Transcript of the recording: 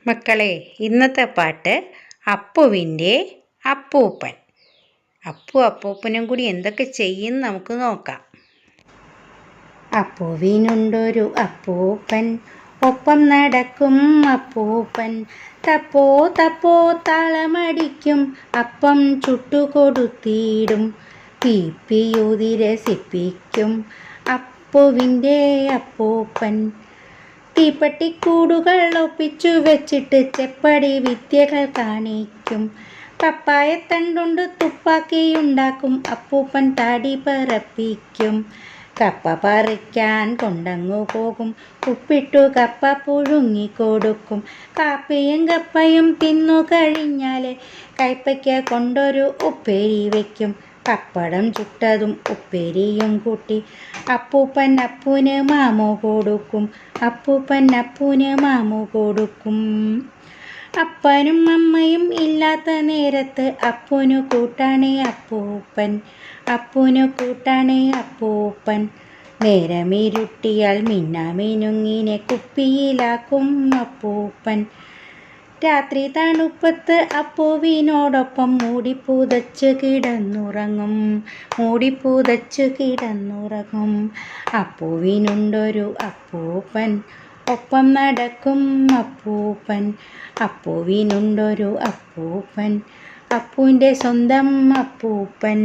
മക്കളെ, ഇന്നത്തെ പാട്ട് അപ്പുവിൻ്റെ അപ്പൂപ്പൻ. അപ്പൂപ്പനും കൂടി എന്തൊക്കെ ചെയ്യും നമുക്ക് നോക്കാം. അപ്പുവിനുണ്ടൊരു അപ്പൂപ്പൻ, ഒപ്പം നടക്കും അപ്പൂപ്പൻ. തപ്പോ തപ്പോ താളമടിക്കും, അപ്പം ചുട്ടുകൊടുത്തിടും. പീപ്പിയൂതി രസിപ്പിക്കും അപ്പുവിൻ്റെ അപ്പൂപ്പൻ. തീപ്പെട്ടിക്കൂടുകൾ ഒപ്പിച്ചു വെച്ചിട്ട് ചെപ്പടി വിദ്യകൾ കാണിക്കും. പപ്പായത്തണ്ടുണ്ട് തുപ്പാക്കിയുണ്ടാക്കും, അപ്പൂപ്പൻ താടി പറപ്പിക്കും. കപ്പ പറിക്കാൻ കൊണ്ടങ്ങു പോകും, ഉപ്പിട്ടു കപ്പ പുഴുങ്ങിക്കൊടുക്കും. കാപ്പിയും കപ്പയും തിന്നു കഴിഞ്ഞാലേ കൈപ്പയ്ക്ക കൊണ്ടൊരു ഉപ്പേരി വയ്ക്കും. പപ്പടം ചുട്ടതും ഉപ്പേരിയും കൂട്ടി അപ്പൂപ്പൻ അപ്പൂന് മാമു കൊടുക്കും. അപ്പൂപ്പൻ അപ്പൂന് മാമു കൊടുക്കും. അപ്പനും അമ്മയും ഇല്ലാത്ത നേരത്ത് അപ്പൂനു കൂട്ടാണ് അപ്പൂപ്പൻ. അപ്പൂനു കൂട്ടാണ് അപ്പൂപ്പൻ. നേരമിരുട്ടിയാൽ മിന്നാമിനുങ്ങിനെ കുപ്പിയിലാക്കും അപ്പൂപ്പൻ. രാത്രി തണുപ്പത്ത് അപ്പുവിനോടൊപ്പം മൂടിപ്പുതച്ച് കിടന്നുറങ്ങും. മൂടിപ്പുതച്ച് കിടന്നുറങ്ങും. അപ്പുവിനുണ്ടൊരു അപ്പൂപ്പൻ, ഒപ്പം നടക്കും അപ്പൂപ്പൻ. അപ്പുവിനുണ്ടൊരു അപ്പൂപ്പൻ, അപ്പൂൻ്റെ സ്വന്തം അപ്പൂപ്പൻ.